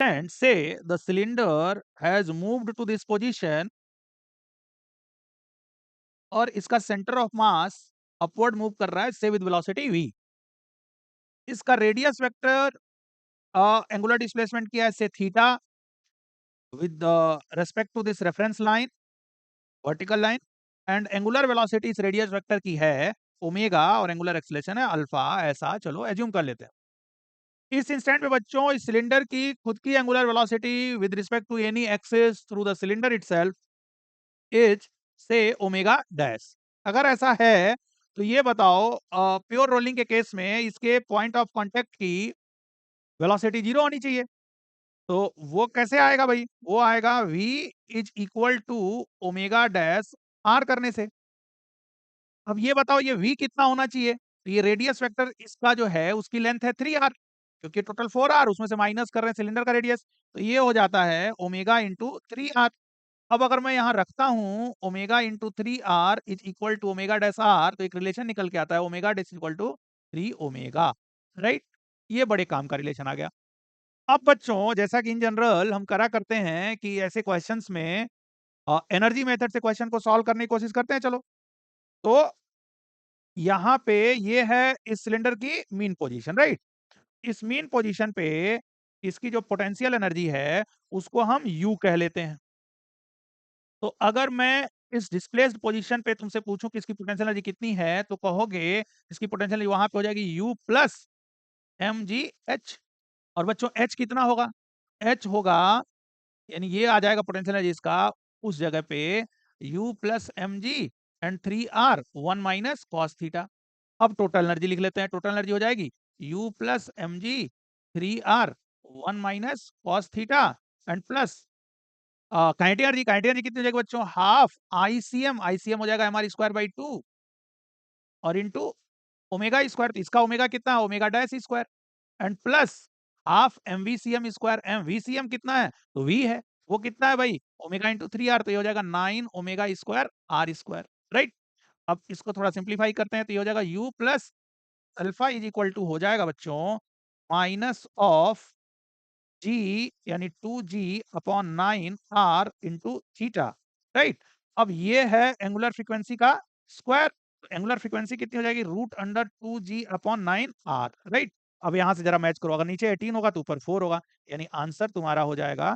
Instant से the cylinder has moved to this position और इसका centre of mass upward move कर रहा है से विद वेलोसिटी v। इसका रेडियस वेक्टर एंगुलर डिस्प्लेसमेंट किया है से theta with respect to this reference line, vertical line, and angular velocity इस रेडियस वेक्टर की है ओमेगा और एंगुलर एक्सेलरेशन है अल्फा। ऐसा चलो एज्यूम कर लेते हैं। इस इंस्टेंट पे बच्चों इस सिलेंडर की खुद की angular velocity with respect to any axis through the cylinder itself is से ओमेगा डैश। अगर ऐसा है तो ये बताओ प्योर रोलिंग के केस में इसके पॉइंट ऑफ कांटेक्ट की वेलोसिटी जीरो होनी चाहिए। तो वो कैसे आएगा भाई? वो आएगा v is equal to omega dash r करने से। अब ये बताओ ये v कितना होना चाहिए? तो ये रेडियस वेक्टर इसका जो है उसकी लेंथ है 3r, क्योंकि टोटल 4r उसमें से माइनस कर रहे हैं सिलेंडर का रेडियस, तो ये हो जाता है ओमेगा इंटू 3r। अब अगर मैं यहाँ रखता हूँ omega into 3r is equal to omega dash r, तो एक रिलेशन निकल के आता है omega dash equal to 3 omega, right? ये बड़े काम का रिलेशन आ गया। अब बच्चों जैसा कि इन जनरल हम करा करते हैं कि ऐसे क्वेश्चंस में एनर्जी मेथड से क्वेश्चन को सॉल्व करने की कोशिश करते हैं। चलो तो यहाँ पे ये है इस सिलेंडर की मीन पोजीशन, राइट? इस मीन पोजीशन पे इसकी जो पोटेंशियल एनर्जी है उसको हम यू कह लेते हैं। तो अगर मैं इस डिस्प्लेस्ड पोजीशन पे तुमसे पूछूं कि इसकी पोटेंशियल एनर्जी कितनी है, तो कहोगे इसकी पोटेंशियल एनर्जी वहां पे हो जाएगी u plus M G H. और बच्चों एच कितना होगा? एच होगा, यानी ये आ जाएगा पोटेंशियल एनर्जी इसका उस जगह पे u plus M G and 3r 1 minus cos theta. अब टोटल एनर्जी लिख लेते हैं। टोटल एनर्जी हो जाएगी u plus M G 3r 1 minus cos theta and plus kinetic energy कितनी हो जाएगी बच्चों? Half ICM. आईसीएम हो जाएगा एम स्क्वायर बाई 2 और इंटू ओमेगा स्क्वायर। तो इसका ओमेगा कितना है? Omega dash square and plus half MVCM square. MVCM कितना है? तो वी है। वो कितना है भाई? ओमेगा इंटू 3r, तो ये हो जाएगा 9 omega square R square, right? अब इसको थोड़ा सिंप्लीफाई करते हैं तो ये हो जाएगा u plus alpha is equal to हो जाएगा बच्चों माइनस ऑफ g यानी 2g upon 9r into theta, right? अब ये है एंगुलर फ्रीक्वेंसी का स्क्वायर। एंगुलर फ्रीक्वेंसी कितनी हो जाएगी? Root under 2g upon 9r, right? अब यहां से जरा मैच करो, अगर नीचे 18 होगा तो ऊपर 4 होगा, यानी आंसर तुम्हारा हो जाएगा